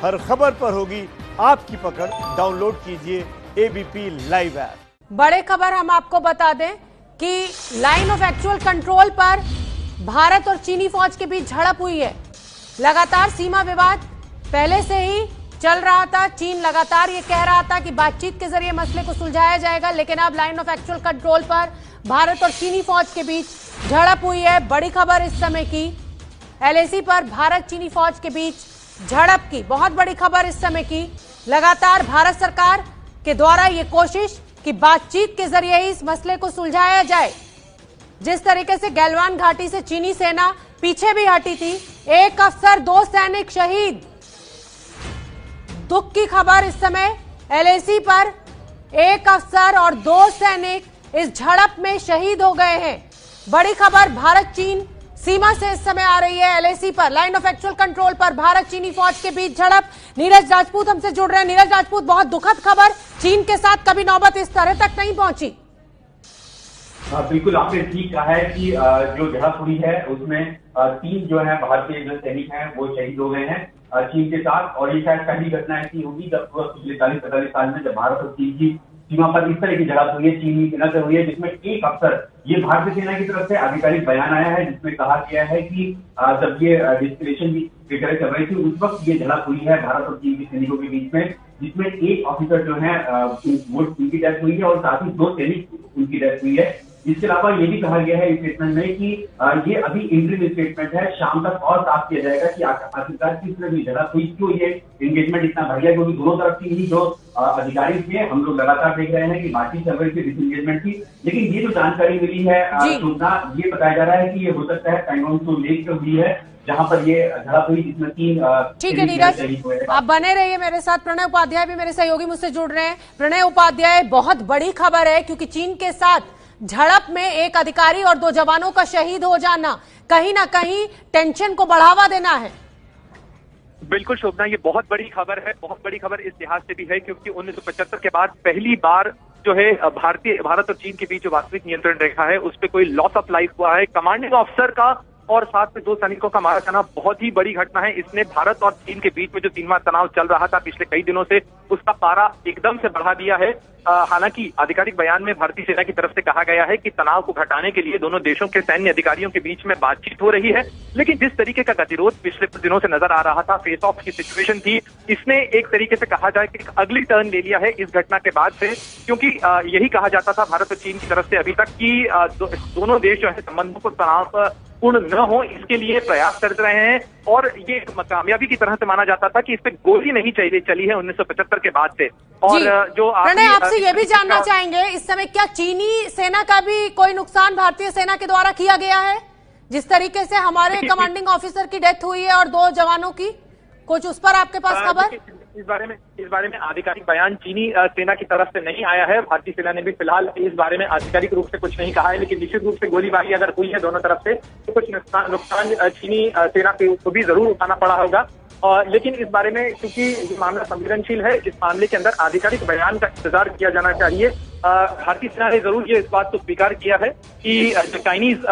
हर खबर पर होगी आपकी पकड़। डाउनलोड कीजिए एबीपी लाइव ऐप। बड़े खबर हम आपको बता दें कि लाइन ऑफ एक्चुअल कंट्रोल पर भारत और चीनी फौज के बीच झड़प हुई है। लगातार सीमा विवाद पहले से ही चल रहा था। चीन लगातार ये कह रहा था कि बातचीत के जरिए मसले को सुलझाया जाएगा, लेकिन अब लाइन ऑफ एक्चुअल कंट्रोल पर भारत और चीनी फौज के बीच झड़प हुई है। बड़ी खबर इस समय की एलएसी पर भारत चीनी फौज के बीच झड़प की बहुत बड़ी खबर इस समय की। लगातार भारत सरकार के द्वारा ये कोशिश कि बातचीत के जरिए ही इस मसले को सुलझाया जाए। जिस तरीके से गलवान घाटी से चीनी सेना पीछे भी हटी थी, एक अफसर 2 सैनिक शहीद। दुख की खबर इस समय एलएसी पर, एक अफसर और 2 सैनिक इस झड़प में शहीद हो गए हैं। बड़ी खबर भारत चीन सीमा से इस समय आ रही है। एलएसी पर लाइन ऑफ एक्चुअल कंट्रोल पर भारत चीनी फौज के बीच झड़प। नीरज राजपूत हमसे जुड़ रहे हैं। नीरज राजपूत, बहुत दुखद खबर, चीन के साथ कभी नौबत इस तरह तक नहीं पहुंची। बिल्कुल, आपने ठीक कहा है कि जो झड़प हुई है उसमें 3 जो है भारतीय जो सैनिक हैं वो शहीद हो गए हैं चीन के साथ। और ये शायद पहली घटना ऐसी होगी जब पिछले 40-45 साल में जब भारत और चीन की सीमा पर इस तरह की झड़प हुई है, चीनी सेना से हुई है, जिसमें एक अफसर, ये भारतीय सेना की तरफ से आधिकारिक बयान आया है जिसमें कहा गया है कि जब ये डिस्कलेशन की तरह चल रही थी उस वक्त ये झड़प हुई है भारत और चीन के सैनिकों के बीच में, जिसमें एक ऑफिसर जो है वो उनकी डेथ हुई है और साथ ही 2 सैनिक उनकी डेथ हुई है। इसके अलावा ये भी कहा गया है स्टेटमेंट में कि ये अभी इंटरिम स्टेटमेंट है, शाम तक और साफ किया जाएगा कि आखिरकार किस तरह की झड़प हुई, क्यों ये एंगेजमेंट इतना बढ़िया, क्योंकि दोनों तरफ की ही जो अधिकारी थे, हम लोग लगातार देख रहे हैं कि बातचीत चल रही थी, डिसएंगेजमेंट थी। लेकिन ये जो जानकारी मिली है ये बताया जा रहा है कि ये हो सकता है पैंगोंग त्सो लेक से हुई है जहां पर ये झड़प हुई, जिसमें 3 ठीक है नीरज, आप बने रहिए मेरे साथ। प्रणय उपाध्याय भी मेरे सहयोगी मुझसे जुड़ रहे हैं। प्रणय उपाध्याय, बहुत बड़ी खबर है क्योंकि चीन के साथ झड़प में एक अधिकारी और 2 जवानों का शहीद हो जाना कहीं ना कहीं टेंशन को बढ़ावा देना है। बिल्कुल शोभना, ये बहुत बड़ी खबर है। बहुत बड़ी खबर इस लिहाज से भी है क्योंकि 1975 के बाद पहली बार जो है भारत और चीन के बीच जो वास्तविक नियंत्रण रेखा है उस पर कोई लॉस ऑफ लाइफ हुआ है। कमांडिंग ऑफिसर का और साथ में 2 सैनिकों का मारा जाना बहुत ही बड़ी घटना है। इसने भारत और चीन के बीच में जो सीमा तनाव चल रहा था पिछले कई दिनों से, उसका पारा एकदम से बढ़ा दिया है। हालांकि आधिकारिक बयान में भारतीय सेना की तरफ से कहा गया है कि तनाव को घटाने के लिए दोनों देशों के सैन्य अधिकारियों के बीच में बातचीत हो रही है, लेकिन जिस तरीके का गतिरोध पिछले कुछ दिनों से नजर आ रहा था, फेस ऑफ की सिचुएशन थी, इसने एक तरीके से कहा जाए कि अगली टर्न ले लिया है इस घटना के बाद से। क्योंकि यही कहा जाता था भारत और चीन की तरफ से अभी तक कि दोनों देश जो है संबंधों को तनाव पूर्ण न हो इसके लिए प्रयास कर रहे हैं। और ये कामयाबी की तरह से माना जाता था कि इस पे गोली नहीं चली है 1975 के बाद से। और जो प्रणय, आपसे ये भी जानना चाहेंगे इस समय क्या चीनी सेना का भी कोई नुकसान भारतीय सेना के द्वारा किया गया है? जिस तरीके से हमारे कमांडिंग ऑफिसर की डेथ हुई है और 2 जवानों की, कुछ उस पर आपके पास खबर? इस बारे में आधिकारिक बयान चीनी सेना की तरफ से नहीं आया है। भारतीय सेना ने भी फिलहाल इस बारे में आधिकारिक रूप से कुछ नहीं कहा है, लेकिन निश्चित रूप से गोलीबारी अगर हुई है दोनों तरफ से तो कुछ नुकसान चीनी सेना को भी जरूर उठाना पड़ा होगा। लेकिन इस बारे में क्योंकि ये मामला संवेदनशील है, इस मामले के अंदर आधिकारिक बयान का इंतजार किया जाना चाहिए। भारतीय सेना ने जरूर ये इस बात को स्वीकार किया है कि जो चाइनीज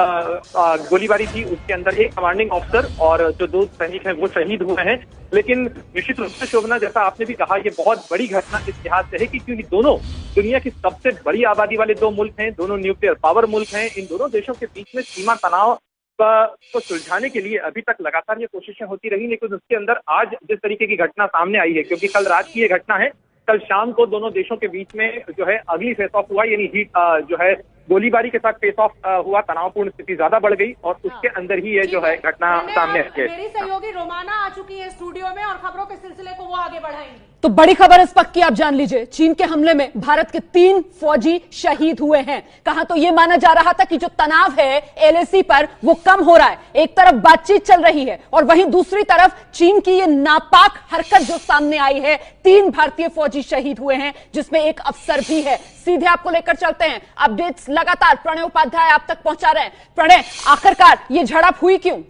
गोलीबारी थी उसके अंदर एक कमांडिंग ऑफिसर और जो 2 सैनिक हैं वो शहीद हुए हैं। लेकिन निश्चित रूप से शोभना, जैसा आपने भी कहा, ये बहुत बड़ी घटना इस लिहाज से है कि क्योंकि दोनों दुनिया की सबसे बड़ी आबादी वाले 2 मुल्क हैं, दोनों न्यूक्लियर पावर मुल्क हैं। इन दोनों देशों के बीच में सीमा तनाव को सुलझाने के लिए अभी तक लगातार ये कोशिशें होती रही, लेकिन उसके अंदर आज जिस तरीके की घटना सामने आई है, क्योंकि कल रात की ये घटना है, कल शाम को दोनों देशों के बीच में जो है अगली फेस ऑफ हुआ, यानी जो है गोलीबारी के साथ फेस ऑफ हुआ, तनावपूर्ण स्थिति ज्यादा बढ़ गई और उसके अंदर ही ये जो है घटना सामने आई है। मेरी सहयोगी रोमाना आ चुकी है स्टूडियो में और खबरों के सिलसिले को वो आगे बढ़ाएंगी। तो बड़ी खबर इस वक्त की आप जान लीजिए, चीन के हमले में भारत के 3 फौजी शहीद हुए हैं। कहा तो यह माना जा रहा था कि जो तनाव है एलएसी पर वो कम हो रहा है, एक तरफ बातचीत चल रही है और वहीं दूसरी तरफ चीन की ये नापाक हरकत जो सामने आई है, 3 भारतीय फौजी शहीद हुए हैं जिसमें एक अफसर भी है। सीधे आपको लेकर चलते हैं, अपडेट्स लगातार प्रणय उपाध्याय आप तक पहुंचा रहे हैं। प्रणय, आखिरकार ये झड़प हुई क्यों?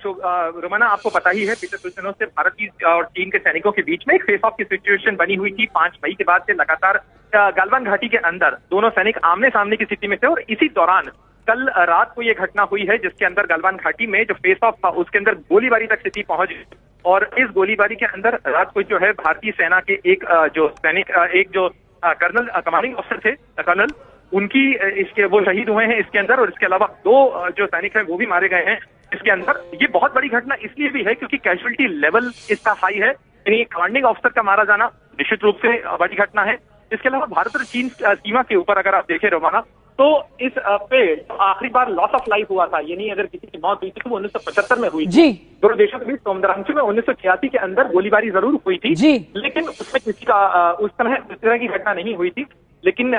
रोमाना, आपको पता ही है पिछले कुछ दिनों से भारत की और चीन के सैनिकों के बीच में एक फेस ऑफ की सिचुएशन बनी हुई थी। 5 मई के बाद से लगातार गलवान घाटी के अंदर दोनों सैनिक आमने सामने की स्थिति में थे और इसी दौरान कल रात को ये घटना हुई है जिसके अंदर गलवान घाटी में जो फेस ऑफ था उसके अंदर गोलीबारी तक स्थिति पहुंच गई। और इस गोलीबारी के अंदर रात को जो है भारतीय सेना के एक जो सैनिक, एक जो कर्नल कमांडिंग ऑफिसर थे कर्नल, उनकी इसके वो शहीद हुए हैं इसके अंदर। और इसके अलावा 2 जो सैनिक हैं वो भी मारे गए हैं इसके अंदर। ये बहुत बड़ी घटना इसलिए भी है क्योंकि कैजुअलिटी लेवल इसका हाई है, यानी कमांडिंग ऑफिसर का मारा जाना निश्चित रूप से बड़ी घटना है। इसके अलावा भारत और चीन सीमा के ऊपर अगर आप देखें रोमाना, तो इस पे आखिरी बार लॉस ऑफ लाइफ हुआ था, यानी अगर किसी की मौत हुई थी तो वो 1975 में हुई थी। दोनों देशों के बीच सोमदरांचू में 1986 के अंदर गोलीबारी जरूर हुई थी, लेकिन उसमें किसी का उस तरह की घटना नहीं हुई थी। लेकिन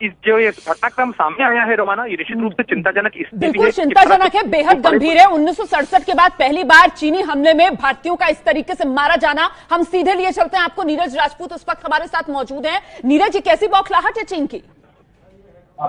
इस जो ये घटनाक्रम सामने आया है रोमाना, ये निश्चित रूप से चिंताजनक इसलिए बिल्कुल चिंताजनक है, बेहद गंभीर है। 1967 के बाद पहली बार चीनी हमले में भारतीयों का इस तरीके से मारा जाना। हम सीधे लिए चलते हैं आपको, नीरज राजपूत उस वक्त हमारे साथ मौजूद हैं। नीरज, ये कैसी बौखलाहट है चीन की?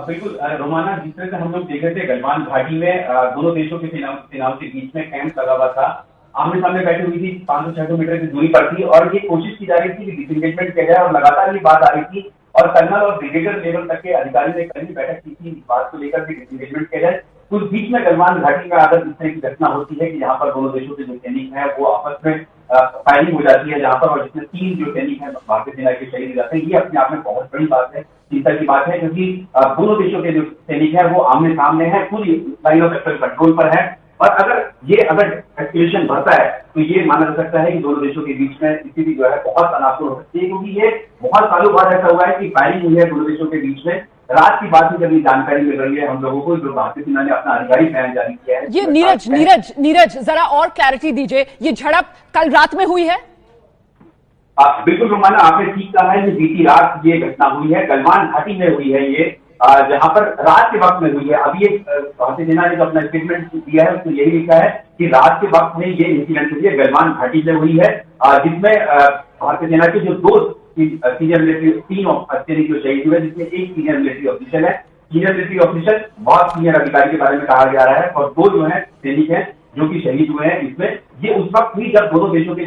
बिल्कुल रोमाना, जिस तरह से हम लोग देख रहे थे गलवान घाटी में दोनों देशों की सेनाओं के बीच में कैंप लगा हुआ था, आमने सामने बैठी हुई थी, 500-600 मीटर की दूरी पर थी और ये कोशिश की जा रही थी कि डिसएंगेजमेंट किया जाए। और लगातार ये बात आ रही थी और कर्नल और ब्रिगेडियर लेवल तक के अधिकारी ने कल ही बैठक की थी इस बात को लेकर के डिसएंगेजमेंट किया जाए। कुछ बीच में गलवान घाटी में अगर इस तरह की घटना होती है कि जहां पर दोनों देशों के जो सैनिक हैं वो आपस में फायरिंग हो जाती है जहां पर, और जिसमें 3 जो सैनिक हैं भारतीय सेना के शहीद हो जाते हैं, ये अपने आप में बहुत बड़ी बात है, चिंता की बात है, क्योंकि दोनों देशों के जो सैनिक हैं वो आमने सामने हैं, पूरी लाइन ऑफ एक्चुअल कंट्रोल पर है। और अगर एस्केलेशन बढ़ता है तो ये माना जा सकता है कि दोनों देशों के बीच में स्थिति जो है बहुत तनावपूर्ण हो सकती है, क्योंकि ये बहुत सालों बाद ऐसा हुआ है कि फायरिंग हुई है दोनों देशों के बीच में। रात की बात में जब ये जानकारी मिल रही है हम लोगों को, जो भारतीय सेना ने अपना आधिकारिक बयान जारी किया है। ये नीरज जरा और क्लैरिटी दीजिए, ये झड़प कल रात में हुई है? बिल्कुल रोमाना, आपने ठीक कहा है, ये बीती रात ये घटना हुई है, गलवान घाटी में हुई है ये, जहां पर रात के वक्त में हुई है। अभी ये भारतीय सेना ने जो अपना स्टेटमेंट दिया है उसमें यही लिखा है कि रात के वक्त में ये इंसिडेंट हुई है, गलवान घाटी में हुई है, जिसमें भारतीय सेना के जो 2 सीनियर मिलिट्री 3 सैनिक जो शहीद हुए, जिसमें एक सीनियर मिलिट्री ऑफिसर है। सीनियर मिलिट्री ऑफिसर बहुत सीनियर अधिकारी के बारे में कहा जा रहा है, और 2 जो है सैनिक है जो कि शहीद हुए हैं इसमें। ये उस वक्त हुई जब दोनों देशों के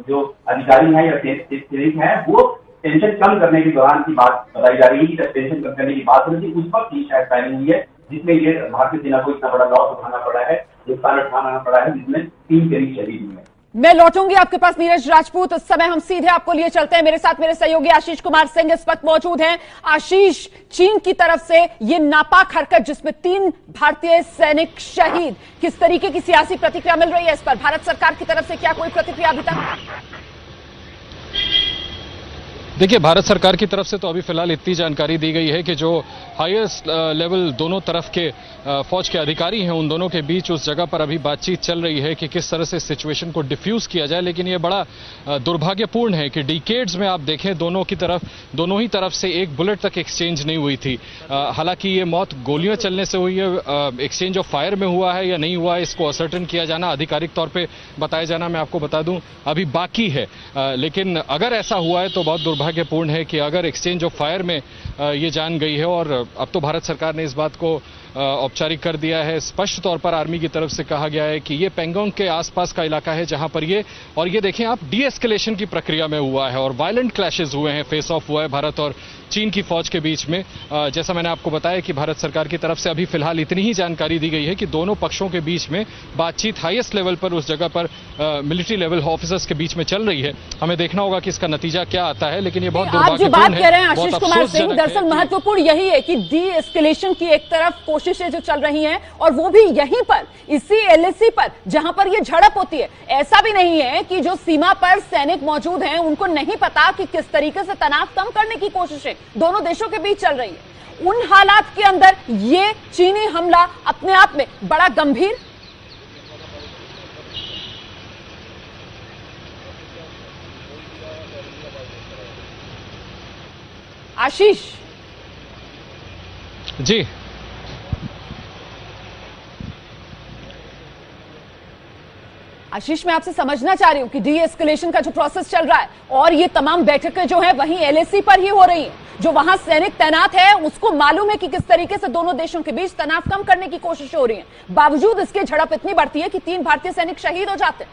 जो अधिकारी हैं या सैनिक हैं वो टेंशन कम करने के दौरान की बात बताई जा रही है। जब टेंशन कम करने की बात हो रही थी उस वक्त ही शायद फायरिंग हुई है, जिसमें ये भारतीय सेना को इतना बड़ा लॉस उठाना पड़ा है, नुकसान उठाना पड़ा है, जिसमें 3 सैनिक शहीद हुए हैं। मैं लौटूंगी आपके पास नीरज राजपूत, उस समय हम सीधे आपको लिए चलते हैं। मेरे साथ मेरे सहयोगी आशीष कुमार सिंह इस वक्त मौजूद हैं। आशीष, चीन की तरफ से ये नापाक हरकत जिसमें 3 भारतीय सैनिक शहीद, किस तरीके की सियासी प्रतिक्रिया मिल रही है इस पर? भारत सरकार की तरफ से क्या कोई प्रतिक्रिया अभी तक? देखिए, भारत सरकार की तरफ से तो अभी फिलहाल इतनी जानकारी दी गई है कि जो हाईएस्ट लेवल दोनों तरफ के फौज के अधिकारी हैं उन दोनों के बीच उस जगह पर अभी बातचीत चल रही है कि किस तरह से सिचुएशन को डिफ्यूज किया जाए। लेकिन ये बड़ा दुर्भाग्यपूर्ण है कि डिकेड्स में आप देखें दोनों ही तरफ से एक बुलेट तक एक्सचेंज नहीं हुई थी। हालांकि ये मौत गोलियां चलने से हुई है, एक्सचेंज ऑफ फायर में हुआ है या नहीं हुआ है इसको असर्टेन किया जाना, आधिकारिक तौर पर बताया जाना मैं आपको बता दूं अभी बाकी है। लेकिन अगर ऐसा हुआ है तो बहुत दुर्भाग्यपूर्ण है कि अगर एक्सचेंज ऑफ फायर में ये जान गई है। और अब तो भारत सरकार ने इस बात को औपचारिक कर दिया है, स्पष्ट तौर पर आर्मी की तरफ से कहा गया है कि ये पेंगोंग के आसपास का इलाका है जहां पर ये देखें आप, डी एस्केलेशन की प्रक्रिया में हुआ है और वायलेंट क्लैशेस हुए हैं, फेस ऑफ हुआ है भारत और चीन की फौज के बीच में। जैसा मैंने आपको बताया कि भारत सरकार की तरफ से अभी फिलहाल इतनी ही जानकारी दी गई है कि दोनों पक्षों के बीच में बातचीत हाईएस्ट लेवल पर उस जगह पर मिलिट्री लेवल ऑफिसर्स के बीच में चल रही है। हमें देखना होगा कि इसका नतीजा क्या आता है, लेकिन ये बहुत दुर्भाग्यपूर्ण है। आप जो बात कह रहे हैं आशीष कुमार सिंह, दरअसल महत्वपूर्ण यही है कि डी एस्केलेशन की एक तरफ कोशिशें जो चल रही हैं और वो भी यहीं पर इसी एलएसी पर जहां पर ये झड़प होती है। ऐसा भी नहीं है कि जो सीमा पर सैनिक मौजूद हैं उनको नहीं पता कि किस तरीके से तनाव कम करने की कोशिशें दोनों देशों के बीच चल रही है। उन हालात के अंदर ये चीनी हमला अपने आप में बड़ा गंभीर। आशीष जी, आशीष, मैं आपसे समझना चाह रही हूं कि डी एस्केलेशन का जो प्रोसेस चल रहा है और ये तमाम बैठकें जो है वहीं एलएसी पर ही हो रही हैं। जो वहां सैनिक तैनात है उसको मालूम है कि किस तरीके से दोनों देशों के बीच तनाव कम करने की कोशिश हो रही है, बावजूद इसके झड़प इतनी बढ़ती है कि 3 भारतीय सैनिक शहीद हो जाते हैं।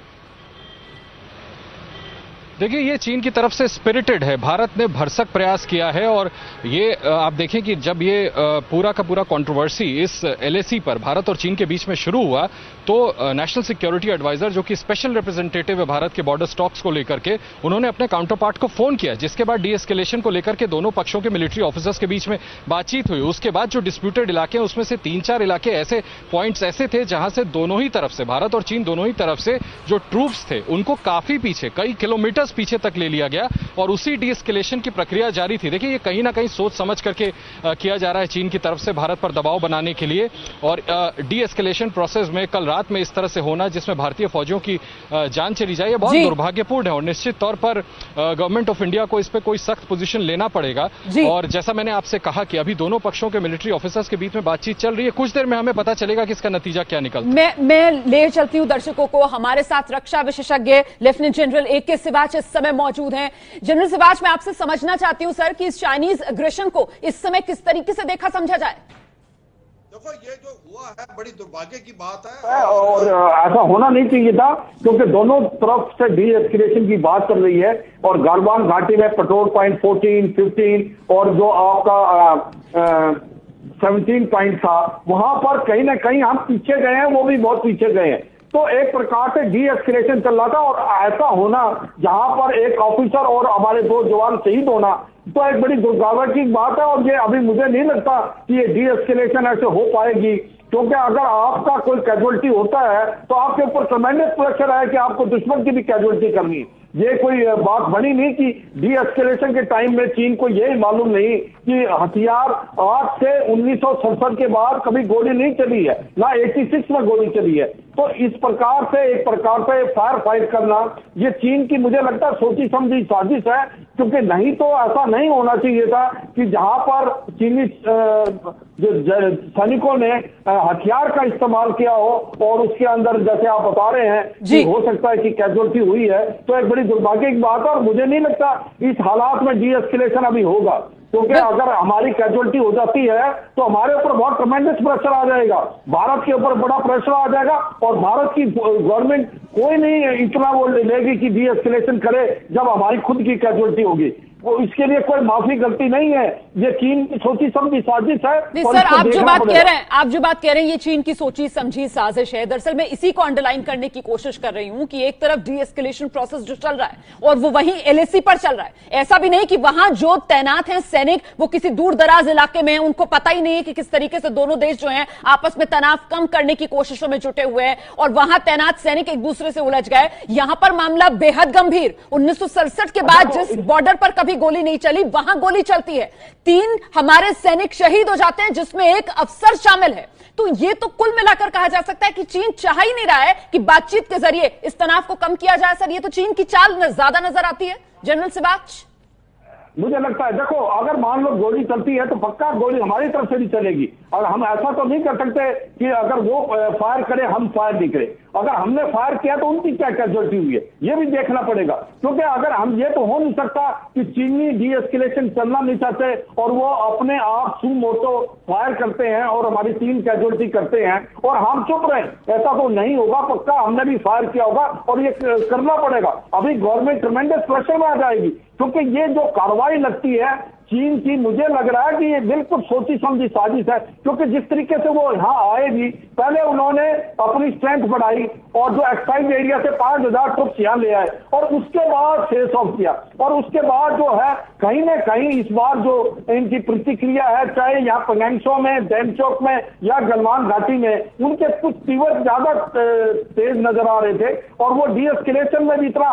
देखिए, ये चीन की तरफ से स्पिरिटेड है। भारत ने भरसक प्रयास किया है और ये आप देखें कि जब ये पूरा का पूरा कंट्रोवर्सी इस एलएसी पर भारत और चीन के बीच में शुरू हुआ तो नेशनल सिक्योरिटी एडवाइजर, जो कि स्पेशल रिप्रेजेंटेटिव है भारत के बॉर्डर स्टॉक्स को लेकर के, उन्होंने अपने काउंटर पार्ट को फोन किया, जिसके बाद डीएस्केलेशन को लेकर के दोनों पक्षों के मिलिट्री ऑफिसर्स के बीच में बातचीत हुई। उसके बाद जो डिस्प्यूटेड इलाके हैं उसमें से 3-4 इलाके ऐसे पॉइंट्स ऐसे थे जहां से दोनों ही तरफ से, भारत और चीन दोनों ही तरफ से जो ट्रूप्स थे उनको काफी पीछे, कई किलोमीटर पीछे तक ले लिया गया और उसी डीएस्केलेशन की प्रक्रिया जारी थी। देखिए, ये कहीं ना कहीं सोच समझ करके किया जा रहा है चीन की तरफ से भारत पर दबाव बनाने के लिए। और डीएस्केलेशन प्रोसेस में कल रात में इस तरह से होना जिसमें भारतीय फौजियों की जान चली जाए, ये बहुत दुर्भाग्यपूर्ण है और निश्चित तौर पर गवर्नमेंट ऑफ इंडिया को इस पर कोई सख्त पोजीशन लेना पड़ेगा। और जैसा मैंने आपसे कहा कि अभी दोनों पक्षों के मिलिट्री ऑफिसर्स के बीच में बातचीत चल रही है, कुछ देर में हमें पता चलेगा कि इसका नतीजा क्या निकलता है। मैं ले चलती हूं दर्शकों को। हमारे साथ रक्षा विशेषज्ञ लेफ्टिनेंट जनरल AK सिवाच इस समय मौजूद हैं। जनरल सिवाच, मैं आपसे समझना चाहती हूं सर कि इस चाइनीज अग्रेशन को इस समय किस तरीके से देखा समझा जाए। देखो, ये जो हुआ है बड़ी दुर्भाग्य की बात है और ऐसा होना नहीं चाहिए था, क्योंकि दोनों तरफ से डी-एस्केलेशन की बात चल रही है और गलवान घाटी में पेट्रोल पॉइंट 14, 15 और जो आपका 17 पॉइंट था, वहां पर कहीं ना कहीं हम पीछे गए हैं, वो भी बहुत पीछे गए हैं। तो एक प्रकार से डी-एस्केलेशन चल रहा था और ऐसा होना, जहां पर एक ऑफिसर और हमारे 2 जवान शहीद होना, तो एक बड़ी दुर्भाग्य की बात है। और ये अभी मुझे नहीं लगता कि ये डी-एस्केलेशन ऐसे हो पाएगी, क्योंकि अगर आपका कोई कैजुअलिटी होता है तो आपके ऊपर ट्रेमेंडस प्रेशर है कि आपको दुश्मन की भी कैजुअलिटी करनी है। ये कोई बात बनी नहीं कि डी-एस्केलेशन के टाइम में चीन को यही मालूम नहीं कि हथियार आज से 1967 के बाद कभी गोली नहीं चली है, ना 86 में गोली चली है। तो इस प्रकार से एक प्रकार से फायर फाइट करना, ये चीन की मुझे लगता है सोची समझी साजिश है, क्योंकि नहीं तो ऐसा नहीं होना चाहिए था कि जहां पर चीनी जो सैनिकों ने हथियार का इस्तेमाल किया हो और उसके अंदर जैसे आप बता रहे हैं कि हो सकता है कि कैजुअलिटी हुई है, तो एक बड़ी दुर्भाग्य की बात है। और मुझे नहीं लगता इस हालात में डी-एस्केलेशन अभी होगा, क्योंकि अगर हमारी कैजुअलिटी हो जाती है तो हमारे ऊपर बहुत ट्रेमेंडस प्रेशर आ जाएगा, भारत के ऊपर बड़ा प्रेशर आ जाएगा और भारत की गवर्नमेंट कोई नहीं इतना वो लेगी कि डी-एस्केलेशन करे जब हमारी खुद की कैजुअलिटी होगी। वो इसके लिए कोई माफी गलती नहीं है, ये चीन की सोची समझी साजिश है। नहीं सर, आप जो बात कह रहे हैं ये चीन की सोची समझी साजिश है। दरअसल मैं इसी को अंडरलाइन करने की कोशिश कर रही हूं कि एक तरफ डी-एस्केलेशन प्रोसेस जो चल रहा है और वो वहीं LAC पर चल रहा है। ऐसा भी नहीं कि वहां जो तैनात हैं सैनिक वो किसी दूर दराज इलाके में, उनको पता ही नहीं है कि किस तरीके से दोनों देश जो हैं आपस में तनाव कम करने की कोशिशों में जुटे हुए हैं और वहां तैनात सैनिक एक दूसरे से उलझ गए। यहां पर मामला बेहद गंभीर। 1967 के बाद जिस बॉर्डर पर कभी गोली नहीं चली, वहां गोली चलती है, 3 हमारे सैनिक शहीद हो जाते हैं, जिसमें एक अफसर शामिल है। तो ये तो कुल मिलाकर कहा जा सकता है कि चीन चाह ही नहीं रहा है कि बातचीत के जरिए इस तनाव को कम किया जाए। सर, ये तो चीन की चाल ज्यादा नजर आती है। जनरल सिवाच, मुझे लगता है, देखो, अगर मान लो गोली चलती है तो पक्का गोली हमारी तरफ से भी चलेगी और हम ऐसा तो नहीं कर सकते कि अगर वो फायर करे हम फायर नहीं करें। अगर हमने फायर किया तो उनकी क्या कैजुअलिटी हुई है ये भी देखना पड़ेगा, क्योंकि अगर हम ये तो हो नहीं सकता कि चीनी डी-एस्केलेशन चलना नहीं चाहते और वो अपने आप सुमोटो फायर करते हैं और हमारी 3 कैजुअलिटी करते हैं और हम चुप रहे। ऐसा तो नहीं होगा, पक्का हमने भी फायर किया होगा और ये करना पड़ेगा। अभी गवर्नमेंट ट्रेमेंडस प्रेशर में आ जाएगी, क्योंकि ये जो कार्रवाई लगती है चीन की, मुझे लग रहा है कि ये बिल्कुल सोची समझी साजिश है। क्योंकि जिस तरीके से वो यहाँ आए भी, पहले उन्होंने अपनी स्ट्रेंथ बढ़ाई और जो एक्साइज एरिया से 5000 ट्रुप्स यहाँ ले आए और उसके बाद फेस ऑफ किया और उसके बाद जो है कहीं ना कहीं इस बार जो इनकी प्रतिक्रिया है, चाहे यहाँ पंगैंगसो में, डेमचोक में या गलवान घाटी में, उनके कुछ तीव्र ज्यादा तेज नजर आ रहे थे और वो डी-एस्केलेशन में भी इतना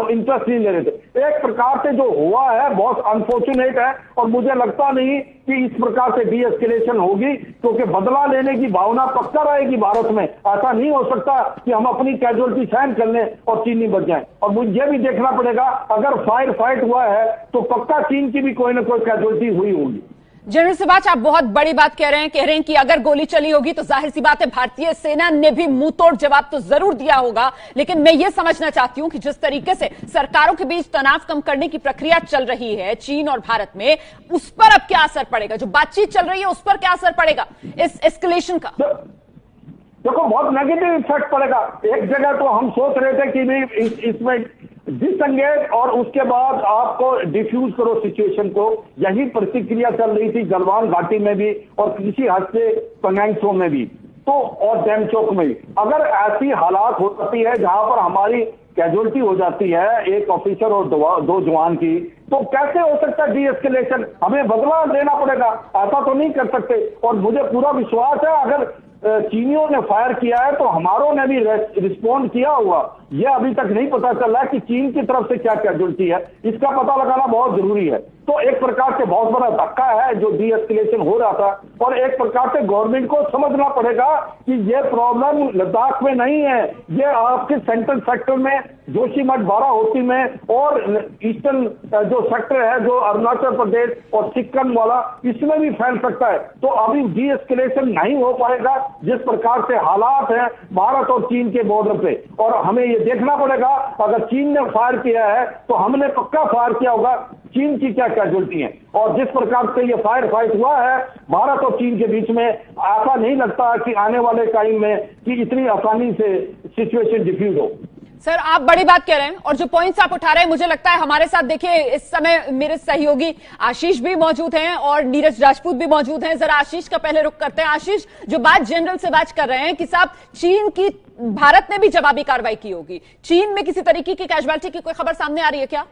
इंटरेस्ट नहीं ले रहे थे। एक प्रकार से जो हुआ है बहुत अनफॉर्चुनेट है और मुझे लगता नहीं कि इस प्रकार से डी-एस्केलेशन होगी, क्योंकि बदला लेने की भावना पक्का रहेगी भारत में। ऐसा नहीं हो सकता कि हम अपनी कैजुअलिटी सहन कर लें और चीनी बच जाए। और मुझे भी देखना पड़ेगा, अगर फायर फाइट हुआ है तो पक्का चीन की भी कोई ना कोई कैजुअलिटी हुई होगी। जनरल सिवाच, आप बहुत बड़ी बात कह रहे हैं कि अगर गोली चली होगी तो जाहिर सी बात है भारतीय सेना ने भी मुंह तोड़ जवाब तो जरूर दिया होगा। लेकिन मैं ये समझना चाहती हूं कि जिस तरीके से सरकारों के बीच तनाव कम करने की प्रक्रिया चल रही है चीन और भारत में, उस पर अब क्या असर पड़ेगा? जो बातचीत चल रही है उस पर क्या असर पड़ेगा इस एस्केलेशन का? देखो, बहुत नेगेटिव इफेक्ट पड़ेगा। एक जगह तो हम सोच रहे थे कि भी इसमें डिसएंगेज और उसके बाद आपको डिफ्यूज करो सिचुएशन को। यही प्रतिक्रिया चल रही थी गलवान घाटी में भी और किसी हद से पेंगोंग त्सो में भी तो और डेमचोक में भी। अगर ऐसी हालात हो जाती है जहां पर हमारी कैजुअलिटी हो जाती है एक ऑफिसर और दो जवान की, तो कैसे हो सकता है डी एस्केलेशन? हमें बदला लेना पड़ेगा, ऐसा तो नहीं कर सकते। और मुझे पूरा विश्वास है अगर चीनियों ने फायर किया है तो हमारों ने भी रिस्पॉन्ड किया होगा। यह अभी तक नहीं पता चला कि चीन की तरफ से क्या कैजुअलिटी है, इसका पता लगाना बहुत जरूरी है। तो एक प्रकार से बहुत बड़ा धक्का है जो डी एस्केलेशन हो रहा था, और एक प्रकार से गवर्नमेंट को समझना पड़ेगा कि ये प्रॉब्लम लद्दाख में नहीं है, ये आपके सेंट्रल सेक्टर में जोशीमठ बाराहोती में और ईस्टर्न जो सेक्टर है जो अरुणाचल प्रदेश और सिक्किम वाला, इसमें भी फैल सकता है। तो अभी डी एस्केलेशन नहीं हो पाएगा जिस प्रकार से हालात हैं भारत और चीन के बॉर्डर पे। और हमें ये देखना पड़ेगा अगर चीन ने फायर किया है तो हमने पक्का फायर किया होगा, चीन की क्या कैजुअलिटी है। और जिस प्रकार से ये फायर फाइट हुआ है भारत और चीन के बीच में, ऐसा नहीं लगता कि आने वाले टाइम में कि इतनी आसानी से सिचुएशन डिफ्यूज हो। सर, आप बड़ी बात कह रहे हैं और जो पॉइंट्स आप उठा रहे हैं, मुझे लगता है हमारे साथ देखिए इस समय मेरे सहयोगी आशीष भी मौजूद हैं और नीरज राजपूत भी मौजूद हैं। जरा आशीष का पहले रुख करते हैं। आशीष, जो बात जनरल से बात कर रहे हैं कि साहब चीन की, भारत ने भी जवाबी कार्रवाई की होगी, चीन में किसी तरीके की कैजुअलिटी की कोई खबर सामने आ रही है क्या?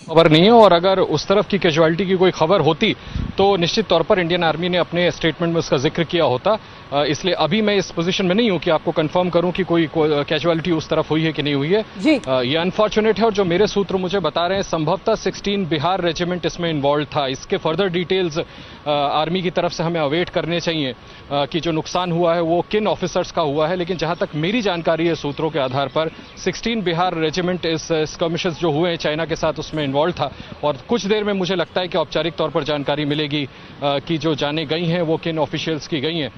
खबर नहीं है, और अगर उस तरफ की कैजुअलिटी की कोई खबर होती तो निश्चित तौर पर इंडियन आर्मी ने अपने स्टेटमेंट में उसका जिक्र किया होता। इसलिए अभी मैं इस पोजीशन में नहीं हूं कि आपको कंफर्म करूं कि कोई कैजुअलिटी उस तरफ हुई है कि नहीं हुई है। ये अनफॉर्चुनेट है, और जो मेरे सूत्र मुझे बता रहे हैं संभवतः 16 बिहार रेजिमेंट इसमें इन्वॉल्व था। इसके फर्दर डिटेल्स आर्मी की तरफ से हमें अवेट करने चाहिए कि जो नुकसान हुआ है वो किन ऑफिसर्स का हुआ है। लेकिन जहां तक मेरी जानकारी है सूत्रों के आधार पर 16 बिहार रेजिमेंट इस स्कर्मिशेस जो हुए हैं चाइना के साथ उसमें इन्वॉल्व था। और कुछ देर में मुझे लगता है कि औपचारिक तौर पर जानकारी मिलेगी कि जो जाने गई हैं वो किन ऑफिशियल्स की गई हैं।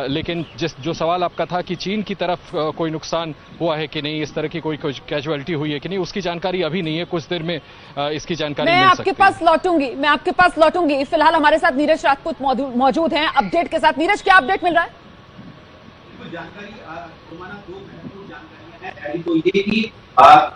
लेकिन जो सवाल आपका था कि चीन की तरफ कोई नुकसान हुआ है कि नहीं, इस तरह की कोई कैजुअलिटी हुई है कि नहीं, उसकी जानकारी अभी नहीं है। कुछ देर में इसकी जानकारी मैं आपके पास लौटूंगी। फिलहाल हमारे साथ नीरज राजपूत मौजूद हैं अपडेट के साथ। नीरज, क्या अपडेट मिल रहा है? जानकारी तो ये कि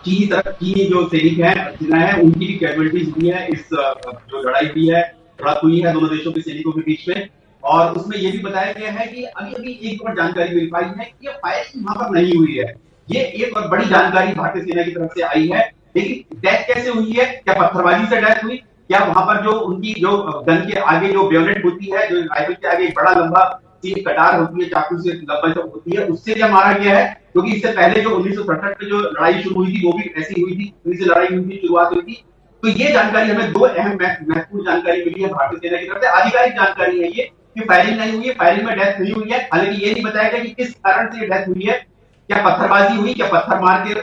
चीनी जो सैनिक हैं उनकी भी कैजुअलिटीज हुई है, इस जो लड़ाई हुई है, झड़प हुई है दोनों देशों के सैनिकों के बीच में। और उसमें यह भी बताया गया है कि अभी एक और जानकारी मिल पाई है कि फायरिंग वहां पर नहीं हुई है। ये एक और बड़ी जानकारी भारतीय सेना की तरफ से आई है। लेकिन डेथ कैसे हुई है? क्या पत्थरबाजी से डेथ हुई? क्या वहां पर जो उनकी जो गन के आगे जो बेयोनेट होती है, जो राइफल के आगे एक बड़ा लंबा कटार होती है, चाकू से लंबा जो होती है, उससे क्या मारा गया है? क्योंकि इससे पहले जो 1967 में जो लड़ाई शुरू हुई थी वो भी ऐसी हुई थी, से लड़ाई हुई थी, शुरुआत हुई थी। तो ये जानकारी हमें दो अहम महत्वपूर्ण जानकारी मिली है भारतीय सेना की तरफ से। आधिकारिक जानकारी है ये कि फायरिंग नहीं हुई है, फायरिंग में डेथ नहीं हुई है। हालांकि ये नहीं बताया गया कि किस कारण से डेथ हुई है। क्या पत्थरबाजी हुई, क्या पत्थर मार के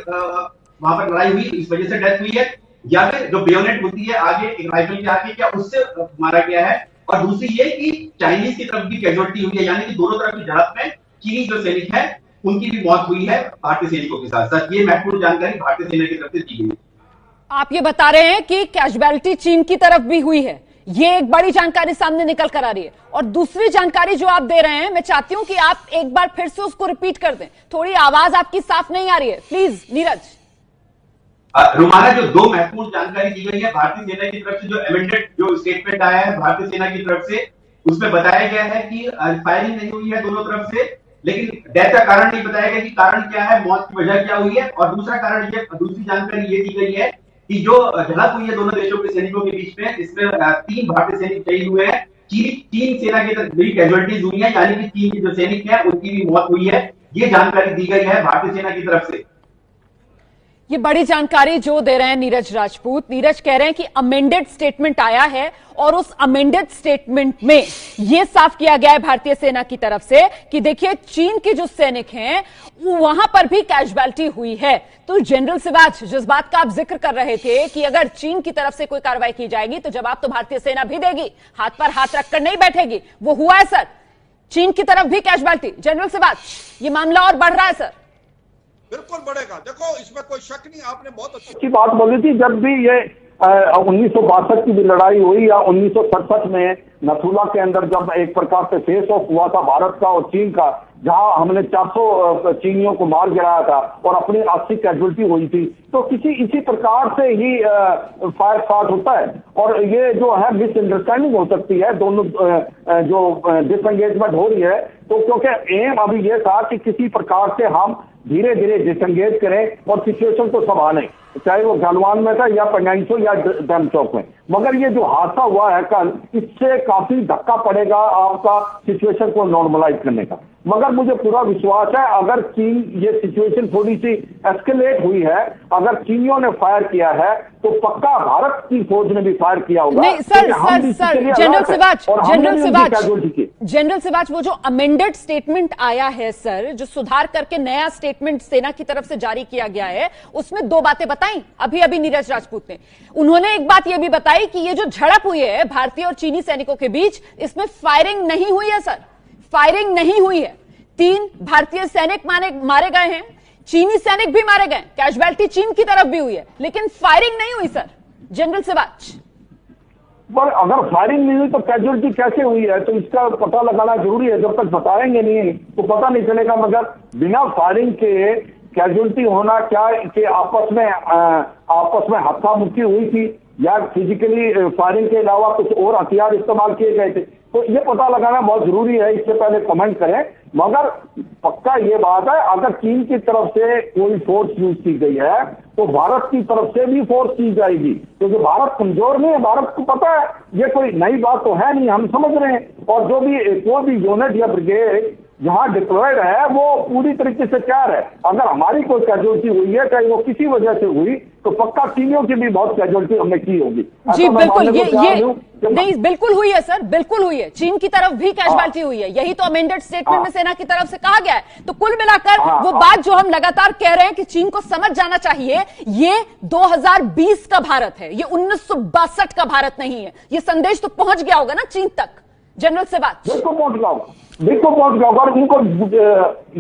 वहां पर लड़ाई हुई, इस वजह से डेथ हुई है, या फिर जो बेयोनेट होती है आगे एक राइफल के आगे, क्या उससे मारा गया है। और दूसरी ये कि चाइनीज की तरफ भी कैजुअलिटी हुई है, यानी कि दोनों तरफ की झड़प में चीनी जो सैनिक है उनकी भी मौत हुई है भारतीय सैनिकों के साथ साथ। ये महत्वपूर्ण जानकारी भारतीय सेना की तरफ से दी गई है। आप ये बता रहे हैं कि कैजुअलिटी चीन की तरफ भी हुई है, ये एक बड़ी जानकारी सामने निकल कर आ रही है। और दूसरी जानकारी जो आप दे रहे हैं, मैं चाहती हूं कि आप एक बार फिर से उसको रिपीट कर दें। थोड़ी आवाज आपकी साफ नहीं आ रही है, प्लीज नीरज। रुमाना, जो दो महत्वपूर्ण जानकारी दी गई है भारतीय सेना की तरफ से, जो अमेंडेड जो स्टेटमेंट आया है भारतीय सेना की तरफ से, उसमें बताया गया है कि फायरिंग नहीं हुई है दोनों तरफ से, लेकिन डेथ का कारण नहीं बताया गया कि कारण क्या है, मौत की वजह क्या हुई है। और दूसरा कारण ये, दूसरी जानकारी ये दी गई है कि जो झड़प हुई है दोनों देशों के सैनिकों के बीच में, इसमें 3 भारतीय सैनिक शहीद हुए हैं। चीन सेना की तरफ भी कैजुअलिटीज हुई है, यानी कि चीन के जो सैनिक हैं उनकी भी मौत हुई है। ये जानकारी दी गई है भारतीय सेना की तरफ से। ये बड़ी जानकारी जो दे रहे हैं नीरज राजपूत। नीरज कह रहे हैं कि अमेंडेड स्टेटमेंट आया है और उस अमेंडेड स्टेटमेंट में यह साफ किया गया है भारतीय सेना की तरफ से कि देखिए चीन के जो सैनिक हैं वहां पर भी कैजुअलिटी हुई है। तो जनरल सिवाच, जिस बात का आप जिक्र कर रहे थे कि अगर चीन की तरफ से कोई कार्रवाई की जाएगी तो जवाब तो भारतीय सेना भी देगी, हाथ पर हाथ रखकर नहीं बैठेगी, वो हुआ है सर। चीन की तरफ भी कैजुअलिटी। जनरल सिवाच, ये मामला और बढ़ रहा है सर। बिल्कुल बढ़ेगा, देखो इसमें कोई शक नहीं। आपने बहुत अच्छी बात बोली थी। जब भी ये 1962 की भी लड़ाई हुई या 1967 में नथुला के अंदर जब एक प्रकार से फेस ऑफ हुआ था भारत का और चीन का, जहां हमने 400 चीनियों को मार गिराया था और अपनी 80 कैजुअलिटी हुई थी। तो इसी प्रकार से ही फायर स्टार्ट होता है और ये जो है मिसअंडरस्टैंडिंग हो सकती है, दोनों जो डिसएंगेजमेंट हो रही है। तो क्योंकि एम अभी ये था कि किसी प्रकार से हम धीरे धीरे डिसएंगेज करें और सिचुएशन को संभालें, चाहे वो गलवान में था या पंगाइसो या डैम चौक में। मगर ये जो हादसा हुआ है कल, इससे काफी धक्का पड़ेगा आपका सिचुएशन को नॉर्मलाइज करने का। मगर मुझे पूरा विश्वास है अगर चीन ये सिचुएशन थोड़ी सी एस्केलेट हुई है, अगर चीनियों ने फायर किया है तो पक्का भारत की फौज ने भी फायर किया होगा। नहीं सर, जनरल सिवाच वो जो अमेंडेड स्टेटमेंट आया है सर, जो सुधार करके नया स्टेटमेंट सेना की तरफ से जारी किया गया है, उसमें दो बातें बताई अभी अभी नीरज राजपूत ने। उन्होंने एक बात यह भी बताई कि ये जो झड़प हुई है भारतीय और चीनी सैनिकों के बीच, इसमें फायरिंग नहीं हुई है सर, फायरिंग नहीं हुई है। 3 भारतीय सैनिक मारे गए हैं, चीनी सैनिक भी मारे गए, कैजुअलिटी चीन की तरफ भी हुई है, लेकिन फायरिंग नहीं हुई सर। जनरल सिवाच, पर अगर फायरिंग नहीं हुई तो कैजुअलिटी कैसे हुई है, तो इसका पता लगाना जरूरी है। जब तक बताएंगे नहीं तो पता नहीं चलेगा। मगर बिना फायरिंग के कैजुअलिटी होना क्या कि आपस में हत्था मुक्की हुई थी या फिजिकली फायरिंग के अलावा कुछ और हथियार इस्तेमाल किए गए थे, तो ये पता लगाना बहुत जरूरी है। इससे पहले कमेंट करें। मगर पक्का ये बात है अगर चीन की तरफ से कोई फोर्स यूज की गई है तो भारत की तरफ से भी फोर्स की जाएगी, क्योंकि भारत कमजोर नहीं है। भारत को पता है ये कोई नई बात तो है नहीं, हम समझ रहे हैं। और जो भी यूनिट या ब्रिगेड जहां डिप्लॉयड है वो पूरी तरीके से तैयार है। अगर हमारी कोई कैजुअलिटी हुई है, चाहे वो किसी वजह से हुई, तो पक्का चीनियों की भी बहुत कैजुअलिटी हमने की होगी। जी बिल्कुल, ये नहीं बिल्कुल हुई है सर, बिल्कुल हुई है। चीन की तरफ भी कैजुअलिटी हुई है, यही तो अमेंडेड स्टेटमेंट में सेना की तरफ से कहा गया है। तो कुल मिलाकर वो बात जो हम लगातार कह रहे हैं कि चीन को समझ जाना चाहिए, ये 2020 का भारत है, ये 1962 का भारत नहीं है। ये संदेश तो पहुंच गया होगा ना चीन तक। जनरल सिवाच, बिल्कुल पहुंच गया होगा। और इनको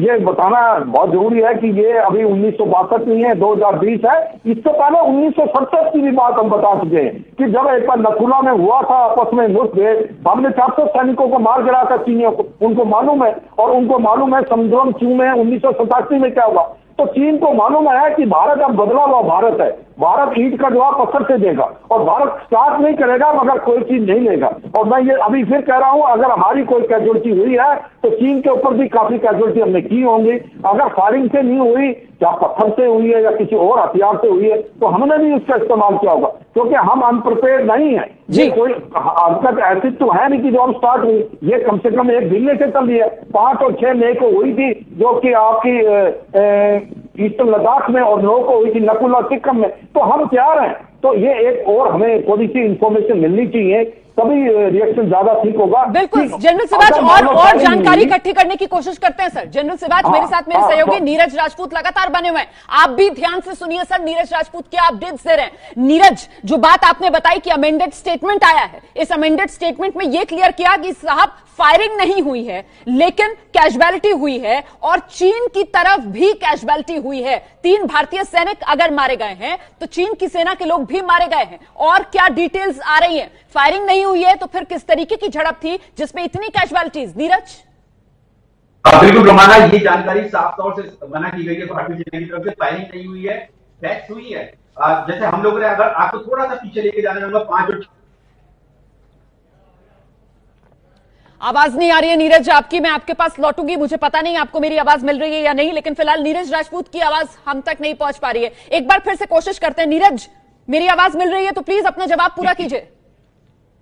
ये बताना बहुत जरूरी है कि ये अभी 1962 नहीं है, 2020 है। इससे पहले 1967 की भी बात हम बता चुके हैं कि जब एक बार नथुला में हुआ था आपस में मुठभेड़, हमने 400 सैनिकों को मार गिराया था चीनियों को, उनको मालूम है। और उनको मालूम है समुद्रम चू में 1987 में क्या हुआ। तो चीन को मालूम है कि भारत अब बदला हुआ भारत है। भारत ईंट का जवाब पत्थर से देगा और भारत स्टार्ट नहीं करेगा मगर कोई चीज नहीं लेगा। और मैं ये अभी फिर कह रहा हूं, अगर हमारी कोई कैजुअलिटी हुई है तो चीन के ऊपर भी काफी कैजुअलिटी हमने की होंगी। अगर फायरिंग से नहीं हुई, या पत्थर से हुई है या किसी और हथियार से हुई है, तो हमने भी उसका इस्तेमाल किया होगा, क्योंकि हम अनप्रिपेयर्ड नहीं है। ये कोई हरकत ऐसी तो है नहीं कि जो हम स्टार्ट हुई, ये कम से कम 1 महीने से चल रही है। 5 और 6 मई को हुई थी, जो कि आपकी ईस्टर्न लद्दाख में, और 9 को हुई थी नकुला सिक्किम में। तो हम तैयार हैं। तो ये एक और हमें थोड़ी सी इंफॉर्मेशन मिलनी चाहिए, तभी रिएक्शन ज्यादा ठीक होगा। बिल्कुल जनरल सिवाच, और जानकारी इकट्ठी करने की कोशिश करते हैं सर। जनरल सिवाच मेरे साथ मेरे सहयोगी नीरज राजपूत लगातार बने हुए हैं। आप भी ध्यान से सुनिए सर, नीरज राजपूत क्या अपडेट्स दे रहे हैं। नीरज, जो बात आपने बताई कि अमेंडेड स्टेटमेंट आया है, इस अमेंडेड स्टेटमेंट में यह क्लियर किया कि साहब फायरिंग नहीं हुई है लेकिन कैजुअलिटी हुई है, और चीन की तरफ भी कैजुअलिटी हुई है। 3 भारतीय सैनिक अगर मारे गए हैं तो चीन की सेना के लोग भी मारे गए हैं। और क्या डिटेल्स आ रही हैं? फायरिंग नहीं हुई है तो फिर किस तरीके की झड़प थी जिसमें इतनी कैजुअलिटीज? नीरज, बिल्कुल रोमाना, ये जानकारी साफ तौर से मना की गई है भारतीय सेना की तरफ से। फायरिंग नहीं हुई है, फैक्ट हुई है। जैसे हम लोग ने, अगर आपको थोड़ा सा पीछे लेके जाना चाहूंगा, 5 और आवाज नहीं आ रही है नीरज आपकी, मैं आपके पास लौटूंगी। मुझे पता नहीं आपको मेरी आवाज मिल रही है या नहीं, लेकिन फिलहाल नीरज राजपूत की आवाज हम तक नहीं पहुंच पा रही है। एक बार फिर से कोशिश करते हैं। नीरज, मेरी आवाज मिल रही है तो प्लीज अपना जवाब पूरा कीजिए।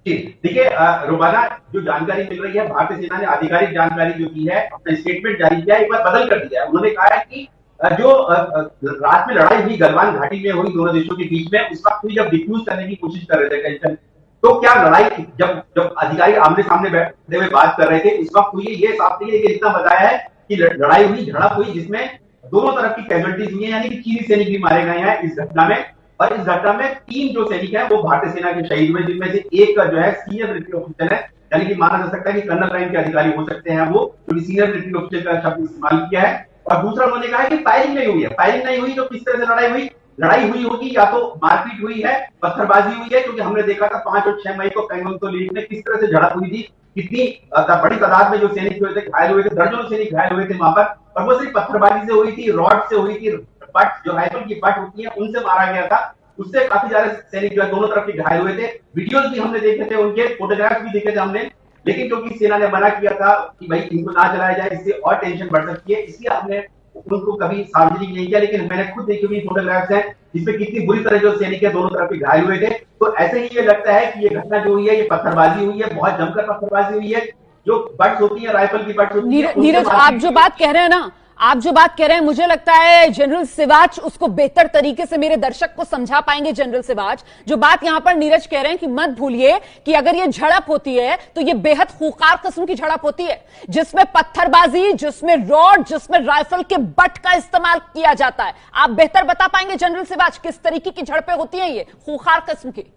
देखिए रोमाना, जो जानकारी मिल रही है, भारतीय सेना ने आधिकारिक जानकारी जो की है, अपना स्टेटमेंट जारी किया, एक बार बदल कर दिया है। उन्होंने कहा है कि जो रात में लड़ाई हुई गलवान घाटी में हुई दोनों देशों के बीच में, उस वक्त जब डिफ्यूज करने की कोशिश कर रहे थे टेंशन, तो क्या लड़ाई जब अधिकारी आमने सामने बैठे हुए बात कर रहे थे उस वक्त हुई है, ये साफ नहीं है। लेकिन इतना बताया है कि लड़ाई हुई, झड़प हुई, जिसमें दोनों तरफ की कैजुअलिटीज हुई है, यानी कि चीनी सैनिक भी मारे गए हैं इस घटना में। और इस घटना में 3 जो सैनिक हैं वो भारतीय सेना के शहीद हुए, जिनमें से एक का जो है सीनियर मिलिट्री ऑफिसर है, यानी कि माना जा सकता है कि कर्नल रैंक के अधिकारी हो सकते हैं वो, क्योंकि सीनियर मिलिट्री ऑफिसर का शब्द इस्तेमाल किया है। और दूसरा उन्होंने कहा है कि फायरिंग नहीं हुई है। फायरिंग नहीं हुई तो किस तरह से लड़ाई हुई? लड़ाई हुई होगी या तो मारपीट हुई है, पत्थरबाजी हुई है, क्योंकि हमने देखा था 5 और 6 मई को पेंगोंग तो लीग में किस तरह से झड़प हुई थी कितनी बड़ी तादाद में जो सैनिक हुए थे, घायल हुए थे, दर्जनों सैनिक घायल हुए थे वहां पर, और वो सिर्फ पत्थरबाजी से हुई थी, रॉड से हुई थी, बट जो राइफल की बट होती है उनसे मारा गया था। उससे काफी ज्यादा सैनिक जो है दोनों तरफ के घायल हुए थे। वीडियोस भी हमने देखे थे, उनके फोटोग्राफ्स भी देखे थे हमने, लेकिन क्योंकि सेना ने मना किया था कि भाई इनको ना चलाया जाए, इससे और टेंशन बढ़ सकती है, इसलिए हमने उनको कभी सार्वजनिक नहीं किया। लेकिन मैंने खुद देखी हुई फोटोग्राफ्स हैं जिसमें कितनी बुरी तरह जो सैनिक है दोनों तरफ के घायल हुए थे। तो ऐसे ही ये लगता है कि ये घटना जो हुई है ये पत्थरबाजी हुई है, बहुत जमकर पत्थरबाजी हुई है। जो बट्स होती है, राइफल की बट्स होती है, नीरज, आप जो बात कह रहे हैं ना, आप जो बात कह रहे हैं, मुझे लगता है जनरल सिवाच उसको बेहतर तरीके से मेरे दर्शक को समझा पाएंगे। जनरल सिवाच, जो बात यहां पर नीरज कह रहे हैं कि मत भूलिए कि अगर ये झड़प होती है तो ये बेहद खूंखार किस्म की झड़प होती है, जिसमें पत्थरबाजी, जिसमें रॉड, जिसमें राइफल के बट का इस्तेमाल किया जाता है। आप बेहतर बता पाएंगे जनरल सिवाच किस तरीके की झड़पें होती है ये खूंखार किस्म की?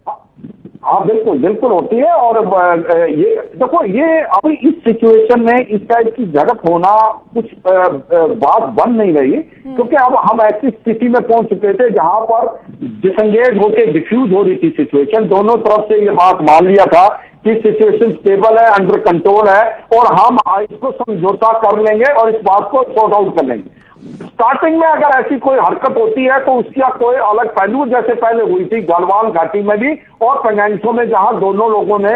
हाँ बिल्कुल बिल्कुल होती है। और ये देखो, ये अभी इस सिचुएशन में इस टाइप की झड़प होना कुछ बात बन नहीं रही, क्योंकि अब हम ऐसी स्थिति में पहुंच चुके थे जहां पर डिसंगेज होकर डिफ्यूज हो रही थी सिचुएशन। दोनों तरफ से ये बात मान लिया था कि सिचुएशन स्टेबल है, अंडर कंट्रोल है, और हम इसको समझौता कर लेंगे और इस बात को सॉर्ट आउट कर लेंगे। स्टार्टिंग में अगर ऐसी कोई हरकत होती है तो उसका कोई अलग पहलू, जैसे पहले हुई थी गलवान घाटी में भी और पेंगोंग में, जहां दोनों लोगों ने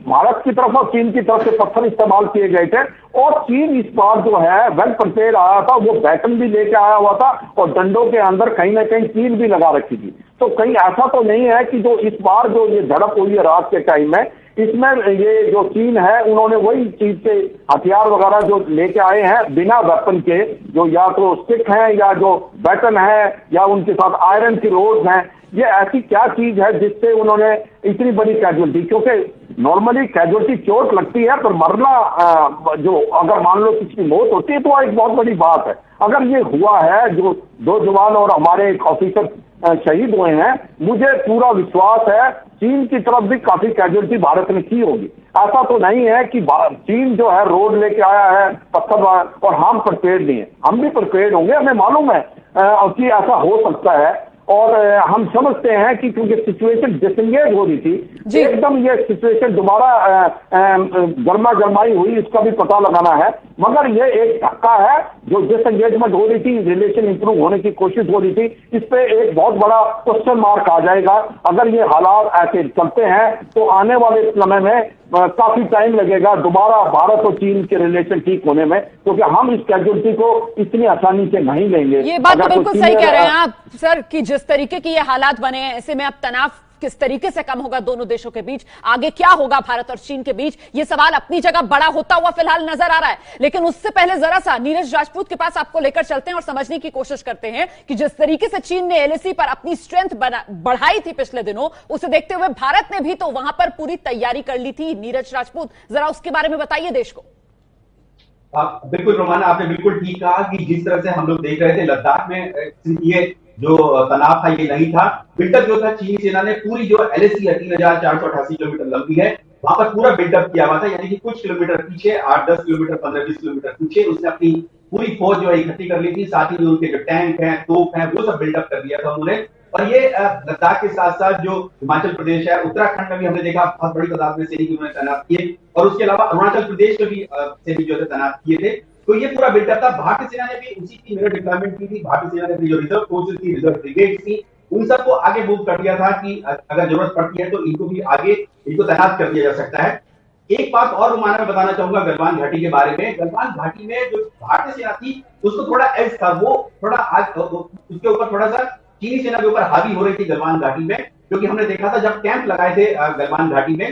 भारत की तरफ और चीन की तरफ से पत्थर इस्तेमाल किए गए थे। और चीन इस बार जो है वेल प्रिपेयर्ड आया था, वो बैटन भी लेके आया हुआ था और डंडों के अंदर कहीं ना कहीं कील भी लगा रखी थी। तो कहीं ऐसा तो नहीं है कि जो इस बार जो ये झड़प हुई है रात के टाइम में, इसमें ये जो चीन है उन्होंने वही चीज के हथियार वगैरह जो लेके आए हैं बिना वेपन के, जो या तो स्टिक हैं या जो बैटन है या उनके साथ आयरन की रोड्स हैं, ये ऐसी क्या चीज है जिससे उन्होंने इतनी बड़ी कैजुअलिटी, क्योंकि नॉर्मली कैजुअलिटी चोट लगती है पर मरना, जो अगर मान लो किसी की मौत होती है तो एक बहुत बड़ी बात है। अगर ये हुआ है, जो 2 जवान और हमारे एक ऑफिसर शहीद हुए हैं, मुझे पूरा विश्वास है चीन की तरफ भी काफी कैजुअलिटी भारत ने की होगी। ऐसा तो नहीं है कि चीन जो है रोड लेके आया है पत्थर और हम प्रिपेयर्ड नहीं है, हम भी प्रिपेयर्ड होंगे, हमें मालूम है कि ऐसा हो सकता है। और हम समझते हैं कि क्योंकि सिचुएशन डिसंगेज हो रही थी, एकदम ये सिचुएशन दोबारा गर्मा गर्माई हुई, इसका भी पता लगाना है। मगर ये एक धक्का है, जो डिसंगेजमेंट हो रही थी, रिलेशन इंप्रूव होने की कोशिश हो रही थी, इस पे एक बहुत बड़ा क्वेश्चन मार्क आ जाएगा। अगर ये हालात ऐसे चलते हैं तो आने वाले समय में काफी टाइम लगेगा दोबारा भारत और चीन के रिलेशन ठीक होने में, क्योंकि हम इस कैजुअलिटी को इतनी आसानी से नहीं लेंगे। ये बात तो बिल्कुल सही कह रहे हैं आप सर, कि जिस तरीके की ये हालात बने हैं, ऐसे में अब तनाव किस तरीके से कम होगा दोनों देशों के बीच, आगे क्या होगा भारत और चीन के बीच, ये सवाल अपनी जगह बड़ा होता हुआ फिलहाल नजर आ रहा है। लेकिन उससे पहले जरा सा नीरज राजपूत के पास आपको लेकर चलते हैं और समझने की कोशिश करते हैं कि जिस तरीके से चीन ने एलएसी पर अपनी स्ट्रेंथ बढ़ाई थी पिछले दिनों, उसे देखते हुए भारत ने भी तो वहां पर पूरी तैयारी कर ली थी। नीरज राजपूत, जरा उसके बारे में बताइए देश को। बिल्कुल रोमाना, आपने बिल्कुल ठीक कहा कि जिस तरह से हम लोग देख रहे थे लद्दाख में ये जो तनाव था ये नहीं था। बिल्डअप जो था चीनी सेना ने पूरी जो एलएसी है 3488 किलोमीटर लंबी है, वहां पर पूरा बिल्डअप किया हुआ था, यानी कि कुछ किलोमीटर पीछे 8-10 किलोमीटर 15-20 किलोमीटर पीछे उसने अपनी पूरी फौज जो है इकट्ठी कर ली थी। साथ ही जो उनके जो टैंक हैं, तोप हैं, वो सब बिल्डअप कर दिया था उन्होंने। और ये लद्दाख के साथ साथ जो हिमाचल प्रदेश है, उत्तराखंड में भी हमने देखा बहुत बड़ी तादाद में सैनिक उन्होंने तैनात किए, और उसके अलावा अरुणाचल प्रदेश में भी सैनिक जो है तैनात किए थे। तो ये पूरा बिल्डअप था। भारतीय सेना ने भी उसी की मिरर डिप्लॉयमेंट की थी। भारतीय सेना ने अपनी जो रिजर्व फोर्सेस थी, रिजर्व ब्रिगेड थी, उन सबको आगे मूव कर दिया था कि अगर जरूरत पड़ती है तो इनको भी आगे तैनात कर दिया जा सकता है। एक बात और रोमाना में बताना चाहूंगा गलवान घाटी के बारे में। गलवान घाटी में जो भारतीय सेना थी उसको थोड़ा एज था, वो थोड़ा आज उसके ऊपर थोड़ा सा चीनी सेना के ऊपर हावी हो रही थी गलवान घाटी में, क्योंकि हमने देखा था जब कैंप लगाए थे गलवान घाटी में